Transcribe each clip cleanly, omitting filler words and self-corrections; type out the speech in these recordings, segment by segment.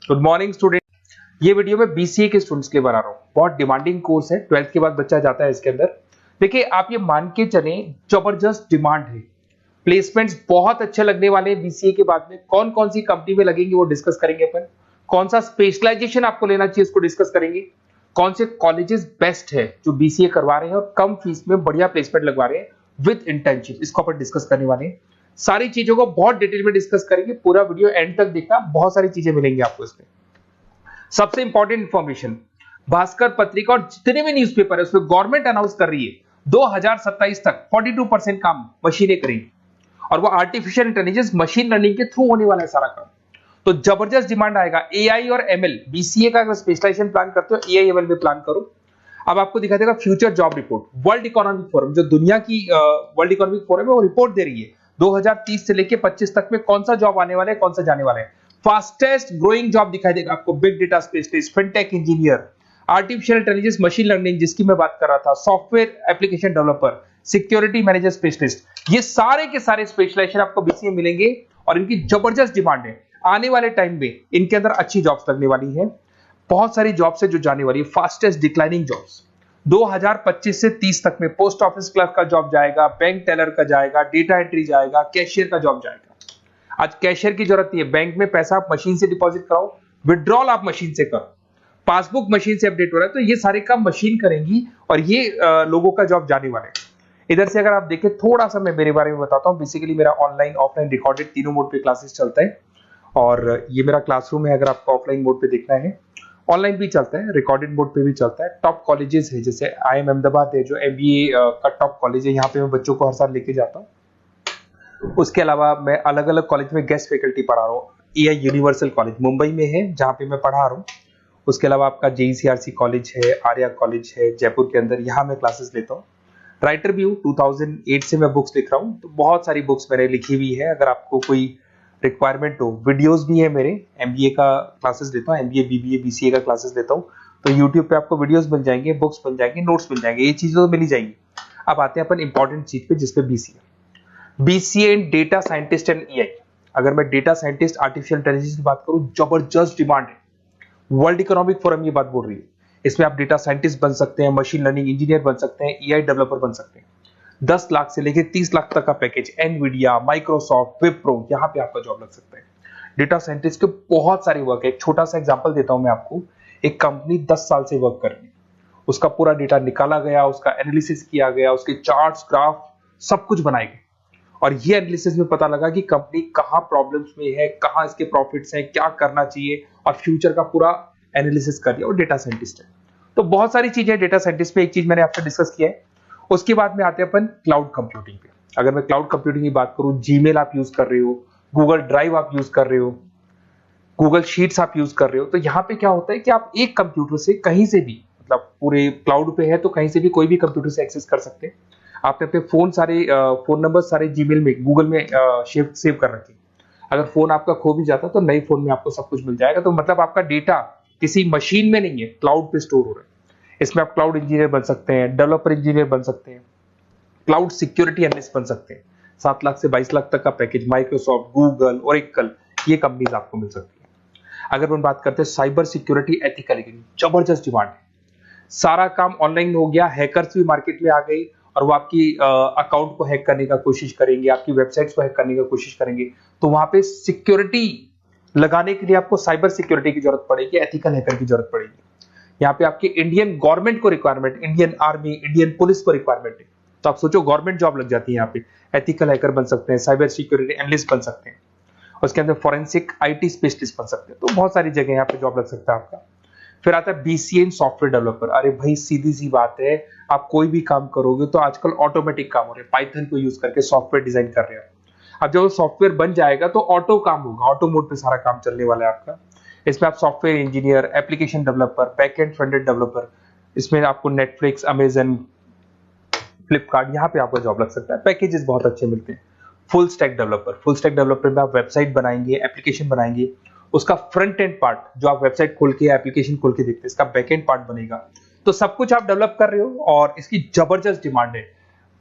Good morning student. ये video मैं BCA के स्टूडेंट्स के लिए बना रहा हूँ। बहुत डिमांडिंग कोर्स है, 12th के बाद बच्चा जाता है इसके अंदर। देखिए आप ये मान के चलें, जबरदस्त डिमांड है, प्लेसमेंट्स बहुत अच्छे लगने वाले हैं बीसीए के बाद में। कौन कौन सी कंपनी में लगेंगे वो डिस्कस करेंगे अपन। कौन सा स्पेशलाइजेशन आपको लेना चाहिए उसको डिस्कस करेंगे। कौन से कॉलेजेस बेस्ट है जो बीसीए करवा रहे हैं और कम फीस में बढ़िया प्लेसमेंट लगवा रहे हैं विद इंटर्नशिप, इसको अपन डिस्कस करने वाले हैं। सारी चीजों को बहुत डिटेल में डिस्कस करेंगे। पूरा वीडियो एंड तक देखना, बहुत सारी चीजें मिलेंगी आपको इसमें। सबसे इंपॉर्टेंट इंफॉर्मेशन, भास्कर पत्रिका और जितने भी न्यूज़पेपर है उसमें गवर्नमेंट अनाउंस कर रही है 2027 तक 42% काम मशीनें करेंगी और वो आर्टिफिशियल इंटेलिजेंस मशीन लर्निंग के थ्रू होने वाला है सारा काम। तो जबरदस्त डिमांड आएगा। एआई और एमएल, बीसीए का अगर स्पेशलाइजेशन प्लान करते हो एआई एमएल में प्लान करो। अब आपको दिखा देगा future job report, world economic forum, जो दुनिया की वर्ल्ड इकोनॉमिक फोरम है वो रिपोर्ट दे रही है 2030 से लेके 25 तक में कौन सा जॉब आने वाला है, कौन सा जाने वाला है। फास्टेस्ट ग्रोइंग जॉब दिखाई देगा आपको, big data specialist, fintech engineer, artificial intelligence machine learning जिसकी मैं बात कर रहा था, software application developer, security manager specialist, ये सारे के सारे स्पेशलाइजेशन आपको बीसीए में मिलेंगे और इनकी जबरदस्त डिमांड है। आने वाले टाइम में इनके अंदर अच्छी जॉब्स लगने वाली है। बहुत सारी जॉब्स है जो जाने वाली है, फास्टेस्ट डिक्लाइनिंग जॉब्स। 2025 से 30 तक में पोस्ट ऑफिस क्लर्क का जॉब जाएगा, बैंक टेलर का जाएगा, डेटा एंट्री जाएगा, कैशियर का जॉब जाएगा। आज कैशियर की जरूरत नहीं है, बैंक में पैसा आप मशीन से डिपॉजिट कराओ, विड्रॉल आप मशीन से करो, पासबुक मशीन से अपडेट हो रहा है, तो ये सारे काम मशीन करेंगी और ये लोगों का जॉब जाने वाले हैं। इधर से अगर आप देखें, थोड़ा सा मैं मेरे बारे में बताता हूँ। बेसिकली मेरा ऑनलाइन ऑफलाइन रिकॉर्डेड तीनों मोड पे क्लासेस चलता है और ये मेरा क्लासरूम है। अगर आपको ऑफलाइन मोड पे देखना है, ऑनलाइन भी चलता है, रिकॉर्डेड मोड पे भी चलता है। टॉप कॉलेजेस है, जैसे IIM अहमदाबाद है जो MBA का टॉप कॉलेज है, यहाँ पे मैं बच्चों को हर साल लेके जाता हूँ। उसके अलावा मैं अलग अलग कॉलेज में गेस्ट फैकल्टी पढ़ा रहा हूँ। EI यूनिवर्सल कॉलेज मुंबई में है जहाँ पे मैं पढ़ा रहा हूँ। उसके अलावा आपका JECRC कॉलेज है, आर्या कॉलेज है जयपुर के अंदर, यहाँ मैं क्लासेस लेता हूँ। राइटर भी हूँ, 2008 से मैं बुक्स लिख रहा हूँ, तो बहुत सारी बुक्स मैंने लिखी हुई है। अगर आपको कोई रिक्वायरमेंट हो, वीडियोस भी है मेरे, MBA का क्लासेस लेता हूँ, MBA BBA BCA का क्लासेस लेता हूँ, तो यूट्यूब पे आपको वीडियोस मिल जाएंगे, बुक्स मिल जाएंगे, नोट्स मिल जाएंगे, ये चीजें तो मिल ही जाएंगी। अब आते हैं अपन इंपॉर्टेंट चीज पे, जिसपे BCA in data scientist and EI। अगर मैं डेटा साइंटिस्ट आर्टिफिशियल इंटेलिजेंस की बात करूं, जबरदस्त डिमांड है। वर्ल्ड इकोनॉमिक फोरम ये बात बोल रही है। इसमें आप डेटा साइंटिस्ट बन सकते हैं, मशीन लर्निंग इंजीनियर बन सकते हैं, EI डेवलपर बन सकते हैं। 10 लाख से लेकर 30 लाख तक का पैकेज, एनवीडिया, माइक्रोसॉफ्ट, विप्रो, यहाँ पे आपका जॉब लग सकता है। डेटा साइंटिस्ट के बहुत सारे वर्क है। एक छोटा सा एग्जांपल देता हूं मैं आपको। एक कंपनी 10 साल से वर्क कर रही है, उसका पूरा डेटा निकाला गया, उसका एनालिसिस किया गया, उसके चार्ट्स, ग्राफ सब कुछ बनाए गए और ये एनालिसिस में पता लगा कि कंपनी कहां प्रॉब्लम्स में है, कहां इसके प्रॉफिट्स हैं, क्या करना चाहिए, और फ्यूचर का पूरा एनालिसिस कर दिया। और डेटा साइंटिस्ट है। तो बहुत सारी चीजें डेटा साइंटिस्ट में। एक चीज मैंने आपसे डिस्कस किया है। उसके बाद में आते हैं अपन क्लाउड कंप्यूटिंग पे। अगर मैं क्लाउड कंप्यूटिंग की बात करूं, जीमेल आप यूज कर रहे हो, गूगल ड्राइव आप यूज कर रहे हो, गूगल शीट्स आप यूज कर रहे हो, तो यहाँ पे क्या होता है कि आप एक कंप्यूटर से कहीं से भी, मतलब पूरे क्लाउड पे है तो कहीं से भी कोई भी कंप्यूटर से एक्सेस कर सकते हैं। आपने अपने फोन नंबर सारे जीमेल में, गूगल में सेव कर रखे। अगर फोन आपका खो भी जाता तो नए फोन में आपको सब कुछ मिल जाएगा। तो मतलब आपका डेटा किसी मशीन में नहीं है, क्लाउड पे स्टोर हो रहा है। इसमें आप क्लाउड इंजीनियर बन सकते हैं, डेवलपर इंजीनियर बन सकते हैं, क्लाउड सिक्योरिटी एनालिस्ट बन सकते हैं। 7 लाख से 22 लाख तक का पैकेज, माइक्रोसॉफ्ट, गूगल, ओरेकल, ये कंपनीज आपको मिल सकती है। अगर हम बात करते हैं साइबर सिक्योरिटी एथिकल, जबरदस्त डिमांड है। सारा काम ऑनलाइन हो गया, हैकर्स भी मार्केट में आ गई और वो आपकी अकाउंट को हैक करने का कोशिश करेंगे, आपकी वेबसाइट्स को हैक करने की कोशिश करेंगे। तो वहां पे सिक्योरिटी लगाने के लिए आपको साइबर सिक्योरिटी की जरूरत पड़ेगी, एथिकल हैकर की जरूरत पड़ेगी। यहाँ पे आपकी इंडियन गवर्नमेंट को requirement, Indian army, Indian police को रिक्वायरमेंट है। तो आप सोचो गवर्नमेंट जॉब लग जाती है यहाँ पे। एथिकल हैकर बन सकते हैं, साइबर सिक्योरिटी एनालिस्ट बन सकते हैं, उसके अंदर फॉरेंसिक IT स्पेशलिस्ट बन सकते हैं। तो बहुत सारी जगह यहाँ पे जॉब लग सकता है आपका। फिर आता है BCA इन सॉफ्टवेयर डेवलपर। अरे भाई सीधी सी बात है, आप कोई भी काम करोगे तो आजकल ऑटोमेटिक काम हो रहे हैं, पाइथन को यूज करके सॉफ्टवेयर डिजाइन कर रहे हैं। अब जब सॉफ्टवेयर बन जाएगा तो ऑटो काम होगा, ऑटो मोड पे सारा काम चलने वाला है आपका। इसमें आप software engineer, application developer, backend front-end developer, इसमें आपको नेटफ्लिक्स, अमेजन, फ्लिपकार्ट, यहाँ पे आपका जॉब लग सकता है। पैकेजेस बहुत अच्छे मिलते हैं। फुल स्टैक डेवलपर में आप वेबसाइट बनाएंगे, एप्लीकेशन बनाएंगे, उसका फ्रंट एंड पार्ट जो आप वेबसाइट खोल के, एप्लीकेशन खोल के देखते हैं, इसका बैक एंड पार्ट बनेगा। तो सब कुछ आप डेवलप कर रहे हो और इसकी जबरदस्त डिमांड है।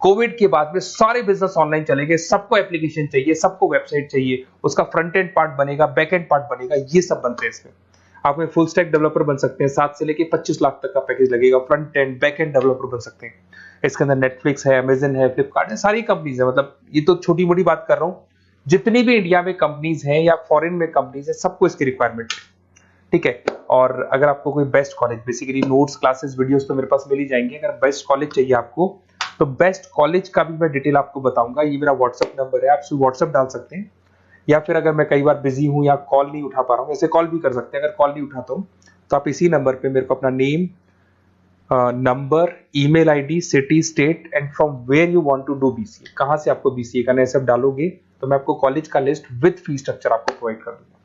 कोविड के बाद में सारे बिजनेस ऑनलाइन चलेंगे, सबको एप्लीकेशन चाहिए, सबको वेबसाइट चाहिए, उसका फ्रंट एंड पार्ट बनेगा, बैक एंड पार्ट बनेगा, ये सब बनते हैं इसमें। आप में फुल स्टैक डेवलपर बन सकते हैं, 7 से लेके 25 लाख तक का पैकेज लगेगा। Front end back end developer बन सकते हैं। इसके अंदर नेटफ्लिक्स है, अमेजन है, फ्लिपकार्ट है, सारी कंपनीज है। मतलब ये तो छोटी मोटी बात कर रहा हूँ, जितनी भी इंडिया में कंपनीज हैं या फॉरेन में कंपनीज है, सबको इसकी रिक्वायरमेंट है। ठीक है। और अगर आपको कोई best college, basically notes, classes, videos तो मेरे पास मिल ही जाएंगे। अगर बेस्ट कॉलेज चाहिए आपको, तो बेस्ट कॉलेज का भी मैं डिटेल आपको बताऊंगा। ये मेरा व्हाट्सएप नंबर है, आप व्हाट्सएप डाल सकते हैं, या फिर अगर मैं कई बार बिजी हूं या कॉल नहीं उठा पा रहा हूं, ऐसे कॉल भी कर सकते हैं। अगर कॉल नहीं उठाता हूं तो आप इसी नंबर पे मेरे को अपना name, number, email ID, city, state and from where you want to do BCA, कहां से आपको बीसीए करना है, सब डालोगे तो मैं आपको कॉलेज का लिस्ट विद फी स्ट्रक्चर आपको प्रोवाइड कर दूंगा।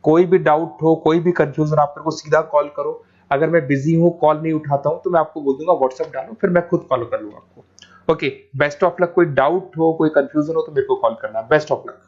कोई भी डाउट हो, कोई भी कंफ्यूजन, आप मेरे को सीधा कॉल करो। अगर मैं बिजी हूं, कॉल नहीं उठाता हूं, तो मैं आपको बोल दूंगा व्हाट्सएप डालो, फिर मैं खुद कॉल कर लूंगा आपको। Okay, best of luck. कोई डाउट हो, कोई कंफ्यूजन हो तो मेरे को कॉल करना। Best of luck.